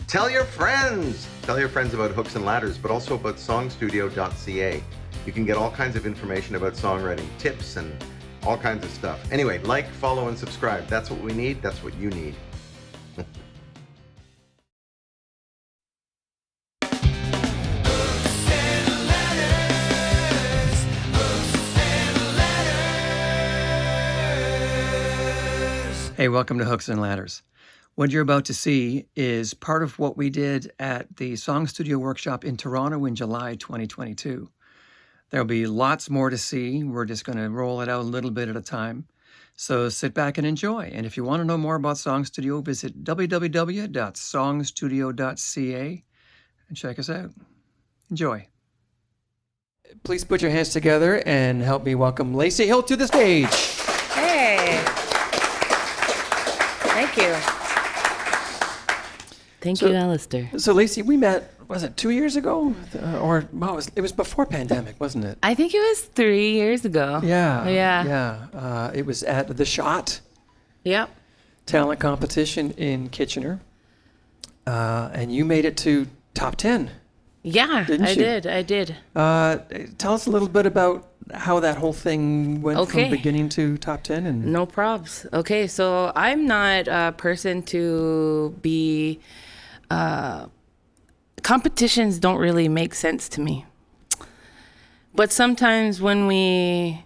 Tell your friends. Tell your friends about Hooks and Ladders, but also about songstudio.ca. You can get all kinds of information about songwriting, tips, and all kinds of stuff. Anyway, like, follow, and subscribe. That's what we need. That's what you need. Hey, welcome to Hooks and Ladders. What you're about to see is part of what we did at the SongStudio workshop in Toronto in July 2022. There'll be lots more to see. We're just going to roll it out a little bit at a time. So sit back and enjoy. And if you want to know more about SongStudio, visit www.songstudio.ca and check us out. Enjoy. Please put your hands together and help me welcome Lacey Hill to the stage. Hey. Thank you. Thank you, Allister. So, Lacey, we met, was it 2 years ago? It was before pandemic, wasn't it? I think it was 3 years ago. Yeah. It was at The Shot. Yep. Talent competition in Kitchener. And you made it to top 10. Yeah, didn't you? I did. Tell us a little bit about how that whole thing went from beginning to top 10. And no probs. Okay, so I'm not a person to be... competitions don't really make sense to me. But sometimes when we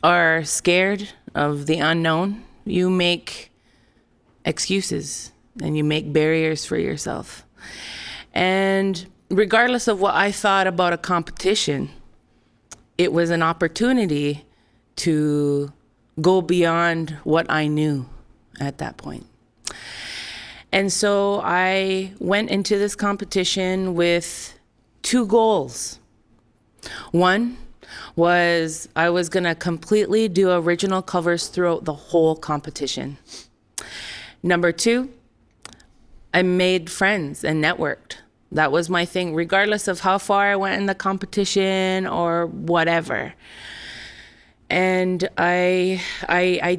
are scared of the unknown, you make excuses and you make barriers for yourself. And regardless of what I thought about a competition, it was an opportunity to go beyond what I knew at that point. And so I went into this competition with two goals. One was I was going to completely do original covers throughout the whole competition. Number two, I made friends and networked. That was my thing, regardless of how far I went in the competition or whatever. And I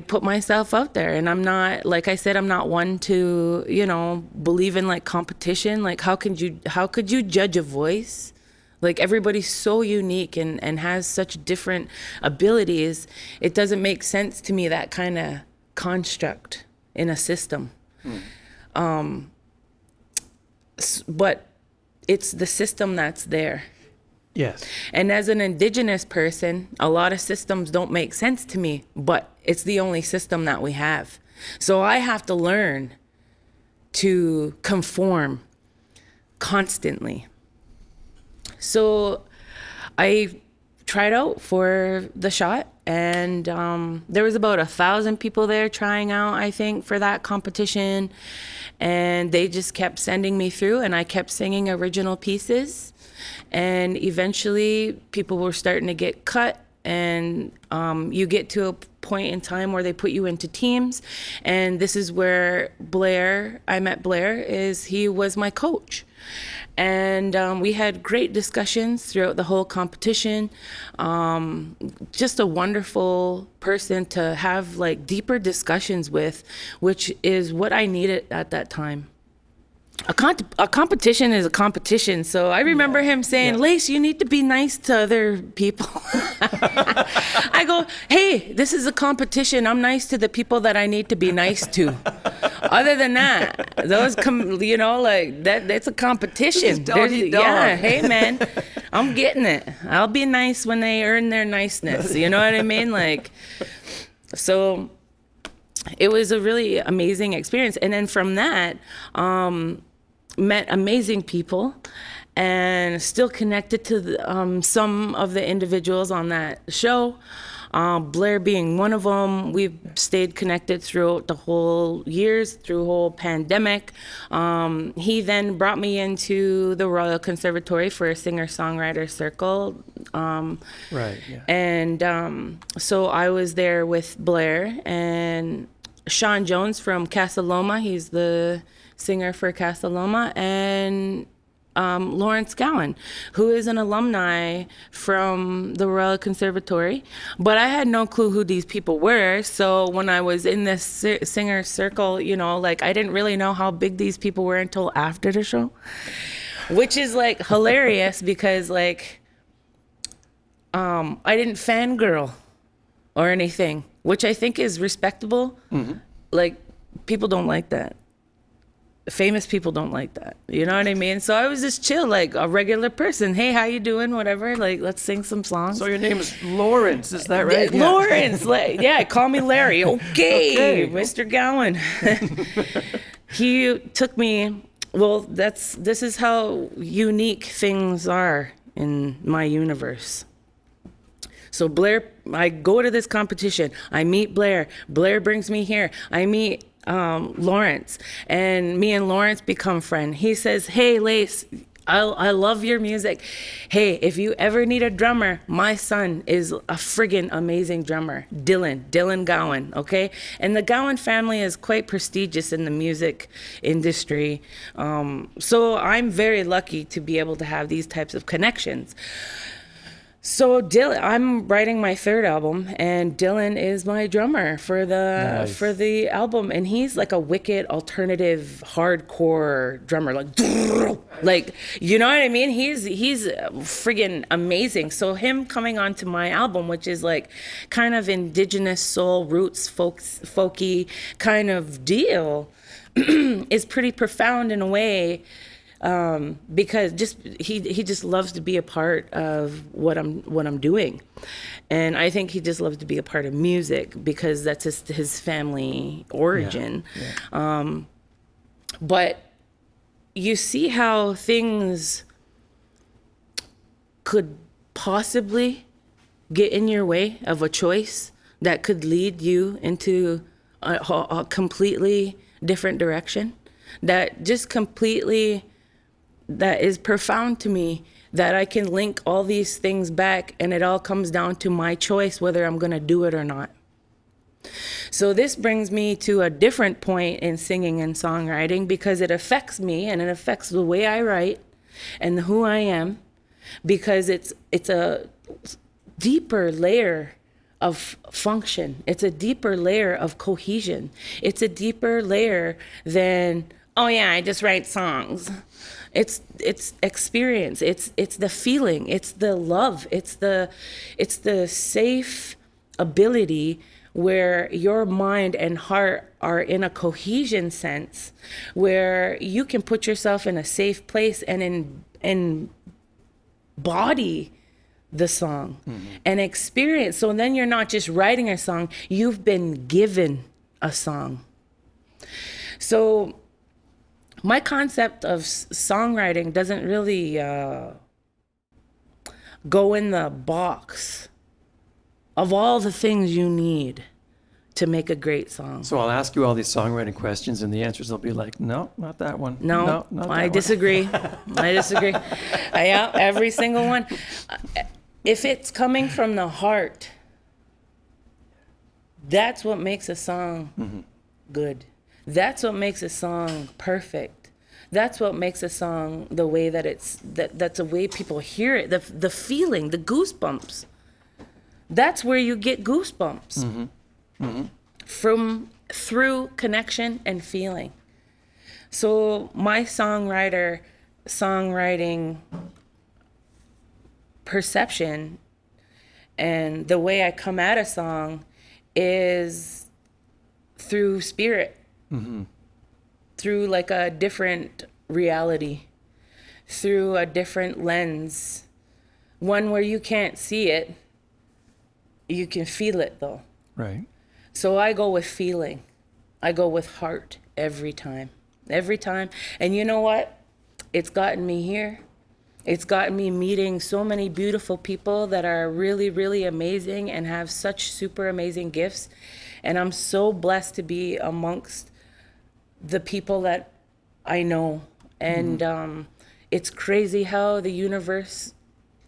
put myself out there, and I'm not, like I said, I'm not one to, believe in like competition. Like how could you judge a voice? Like everybody's so unique and has such different abilities. It doesn't make sense to me, that kind of construct in a system. But it's the system that's there. yes. And as an Indigenous person, a lot of systems don't make sense to me, but it's the only system that we have. So I have to learn to conform constantly. So I tried out for The Shot, and there was about 1,000 people there trying out, I think, for that competition. And they just kept sending me through, and I kept singing original pieces. And eventually people were starting to get cut, and you get to a point in time where they put you into teams. And this is where I met Blair, he was my coach. And we had great discussions throughout the whole competition. Just a wonderful person to have like deeper discussions with, which is what I needed at that time. A competition is a competition. So I remember him saying, Lace, you need to be nice to other people. I go, hey, this is a competition. I'm nice to the people that I need to be nice to. Other than that, that's a competition. Yeah, hey man, I'm getting it. I'll be nice when they earn their niceness. You know what I mean? So it was a really amazing experience. And then from that, met amazing people and still connected to some of the individuals on that show. Blair being one of them. We've stayed connected throughout the whole years, through whole pandemic. He then brought me into the Royal Conservatory for a singer-songwriter circle. Right, yeah. And so I was there with Blair and Sean Jones from Casa Loma. He's the singer for Casa Loma. And Lawrence Gowan, who is an alumni from the Royal Conservatory. But I had no clue who these people were. So when I was in this singer circle, you know, like I didn't really know how big these people were until after the show, which is like hilarious because like I didn't fangirl or anything, which I think is respectable. Mm-hmm. Like people don't like that. Famous people don't like that. You know what I mean? So I was just chill, like a regular person. Hey, how you doing? Whatever. Like, let's sing some songs. So your name is Lawrence, is that right? Yeah. Lawrence. Yeah, call me Larry. Okay. Mr. Gowan. He took me, well, this is how unique things are in my universe. So Blair, I go to this competition. I meet Blair. Blair brings me here. I meet Lawrence, and me and Lawrence become friends. He says, hey, Lace, I love your music. Hey, if you ever need a drummer, my son is a friggin' amazing drummer, Dylan Gowan, okay? And the Gowan family is quite prestigious in the music industry. So I'm very lucky to be able to have these types of connections. So Dylan, I'm writing my third album, and Dylan is my drummer for the album, and he's like a wicked alternative hardcore drummer, like you know what I mean? He's friggin' amazing. So him coming onto my album, which is like kind of indigenous soul roots, folky kind of deal, is pretty profound in a way. Because he just loves to be a part of what I'm doing, and I think he just loves to be a part of music because that's his family origin. Yeah. But you see how things could possibly get in your way of a choice that could lead you into a completely different direction, that just completely. That is profound to me, that I can link all these things back and it all comes down to my choice whether I'm going to do it or not. So this brings me to a different point in singing and songwriting because it affects me and it affects the way I write and who I am, because it's a deeper layer of function. It's a deeper layer of cohesion. It's a deeper layer than, oh yeah, I just write songs. It's experience. It's the feeling. It's the love. It's the safe ability where your mind and heart are in a cohesion sense, where you can put yourself in a safe place and embody the song and experience. So then you're not just writing a song, you've been given a song. So my concept of songwriting doesn't really go in the box of all the things you need to make a great song. So I'll ask you all these songwriting questions, and the answers will be like, no, not that one. No, not I that disagree. I disagree. Yeah, every single one. If it's coming from the heart, that's what makes a song good. That's what makes a song perfect. That's what makes a song the way that that's the way people hear it, the feeling, the goosebumps. That's where you get goosebumps. Through connection and feeling. So my songwriting perception and the way I come at a song is through spirit, through like a different reality, through a different lens, one where you can't see it, you can feel it though. Right. So I go with feeling. I go with heart every time. And you know what? It's gotten me here. It's gotten me meeting so many beautiful people that are really, really amazing and have such super amazing gifts. And I'm so blessed to be amongst the people that I know. And it's crazy how the universe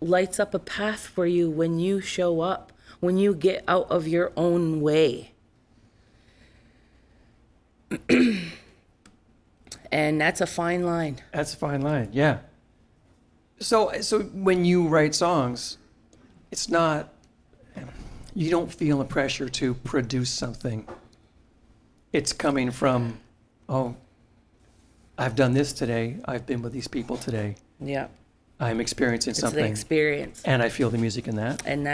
lights up a path for you when you show up, when you get out of your own way. And that's a fine line. That's a fine line, yeah. So when you write songs, it's not, you don't feel a pressure to produce something. It's coming from, oh, I've done this today. I've been with these people today. Yeah. I'm experiencing something. It's the experience. And I feel the music in that. And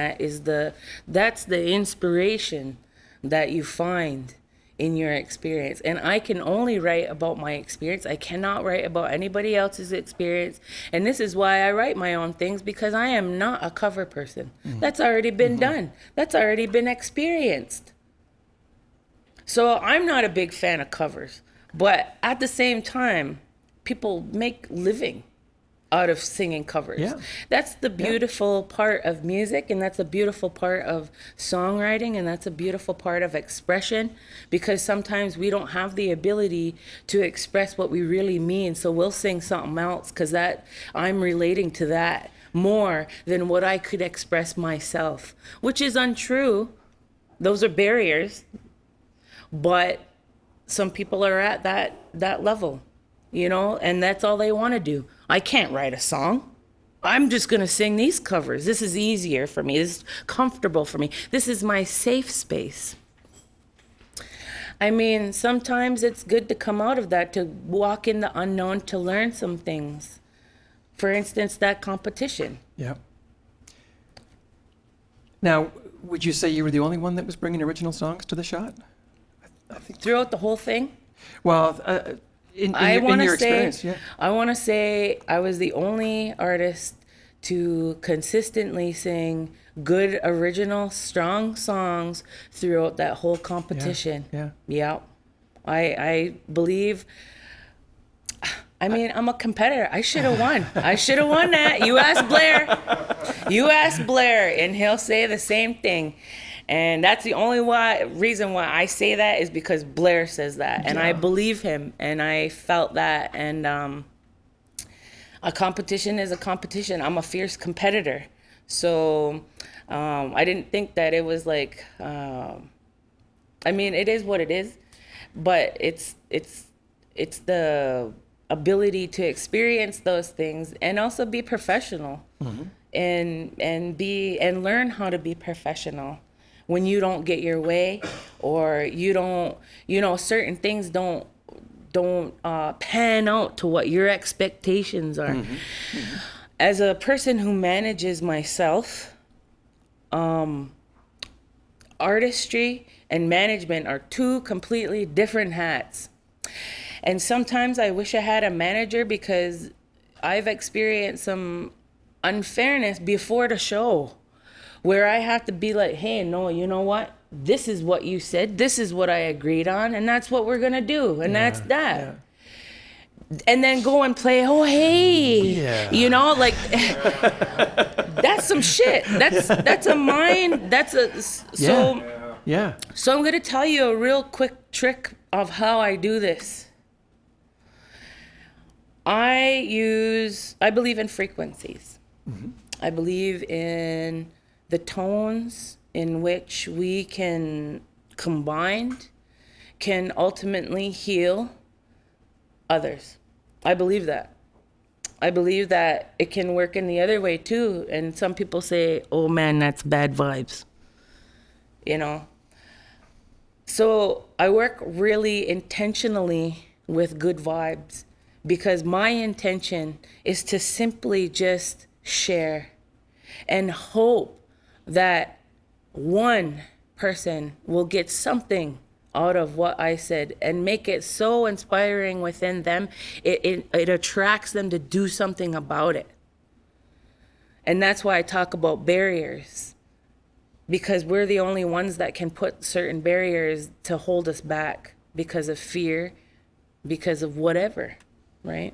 that's the inspiration that you find in your experience. And I can only write about my experience. I cannot write about anybody else's experience. And this is why I write my own things, because I am not a cover person. That's already been done. That's already been experienced. So I'm not a big fan of covers. But at the same time, people make living out of singing covers. Yeah. That's the beautiful part of music, and that's a beautiful part of songwriting, and that's a beautiful part of expression, because sometimes we don't have the ability to express what we really mean, so we'll sing something else because that I'm relating to that more than what I could express myself, which is untrue. Those are barriers, but some people are at that level, you know, and that's all they want to do. I can't write a song. I'm just going to sing these covers. This is easier for me. This is comfortable for me. This is my safe space. I mean, sometimes it's good to come out of that, to walk in the unknown, to learn some things. For instance, that competition. Yeah. Now, would you say you were the only one that was bringing original songs to the shot? I think throughout the whole thing? Well, in your experience, yeah. I want to say I was the only artist to consistently sing good, original, strong songs throughout that whole competition. Yeah. I believe, I mean, I'm a competitor. I should have won. I should have won that. You ask Blair, and he'll say the same thing. And that's the only reason why I say that is because Blair says that. And I believe him, and I felt that. And a competition is a competition. I'm a fierce competitor. So I didn't think that it was like, I mean, it is what it is. But it's the ability to experience those things and also be professional. And learn how to be professional. When you don't get your way, or you don't, certain things don't pan out to what your expectations are. As a person who manages myself, artistry and management are two completely different hats. And sometimes I wish I had a manager, because I've experienced some unfairness before the show, where I have to be like, hey, no, you know what? This is what you said. This is what I agreed on. And that's what we're going to do. And that's that. Yeah. And then go and play, oh, hey, you know, like, that's some shit. That's a mind. So I'm going to tell you a real quick trick of how I do this. I believe in frequencies. I believe in the tones in which we can combine can ultimately heal others. I believe that. I believe that it can work in the other way too. And some people say, oh man, that's bad vibes. You know? So I work really intentionally with good vibes, because my intention is to simply just share and hope that one person will get something out of what I said and make it so inspiring within them, it attracts them to do something about it. And that's why I talk about barriers, because we're the only ones that can put certain barriers to hold us back because of fear, because of whatever, right?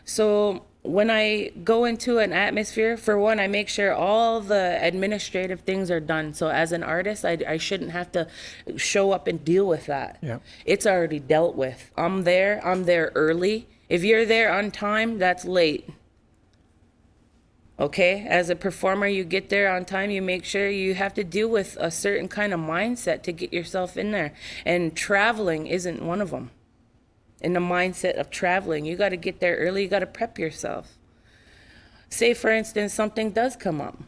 So when I go into an atmosphere, for one, I make sure all the administrative things are done. So as an artist, I shouldn't have to show up and deal with that. Yeah. It's already dealt with. I'm there early. If you're there on time, that's late. Okay? As a performer, you get there on time, you make sure you have to deal with a certain kind of mindset to get yourself in there. And traveling isn't one of them. In the mindset of traveling, you got to get there early, you got to prep yourself. say for instance, something does come up.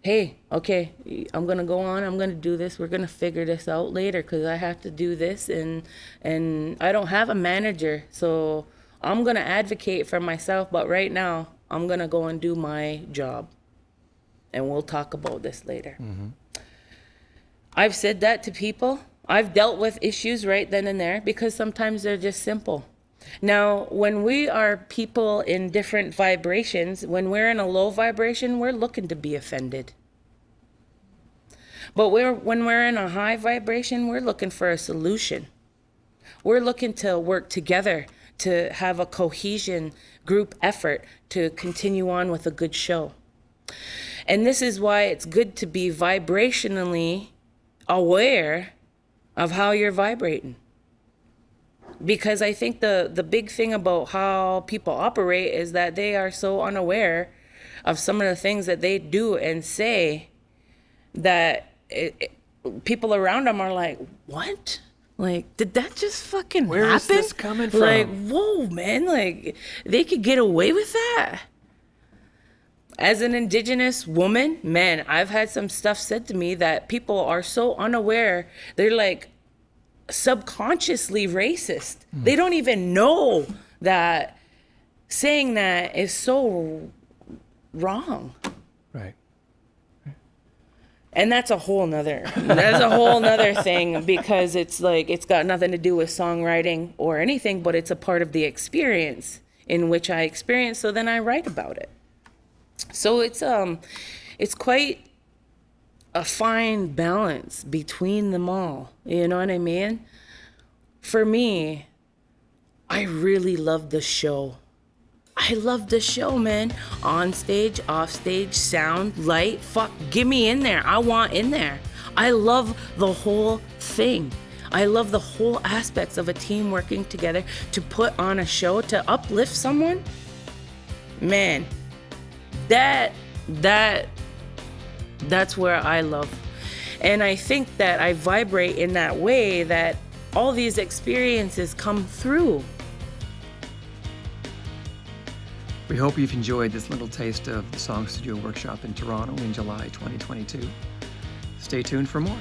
Hey, okay, I'm gonna go on, I'm gonna do this, we're gonna figure this out later because I have to do this, and I don't have a manager, so I'm gonna advocate for myself, but right now I'm gonna go and do my job, and we'll talk about this later. I've said that to people. I've dealt with issues right then and there because sometimes they're just simple. Now, when we are people in different vibrations, when we're in a low vibration, we're looking to be offended. But when we're in a high vibration, we're looking for a solution. We're looking to work together, to have a cohesion, group effort, to continue on with a good show. And this is why it's good to be vibrationally aware of how you're vibrating. Because I think the big thing about how people operate is that they are so unaware of some of the things that they do and say that people around them are like, what? Like, did that just fucking Where happen? is this coming from? Like, whoa, man, like, they could get away with that? As an Indigenous woman, man, I've had some stuff said to me that people are so unaware. They're like subconsciously racist. They don't even know that saying that is so wrong. Right. And that's a whole nother thing, because it's like, it's got nothing to do with songwriting or anything, but it's a part of the experience in which I experience. So then I write about it. So it's quite a fine balance between them all. You know what I mean? For me, I really love the show. I love the show, man. On stage, off stage, sound, light, fuck, get me in there. I want in there. I love the whole thing. I love the whole aspects of a team working together to put on a show, to uplift someone. Man, that's where I love. And I think that I vibrate in that way, that all these experiences come through. We hope you've enjoyed this little taste of the SongStudio workshop in Toronto in July 2022. Stay tuned for more.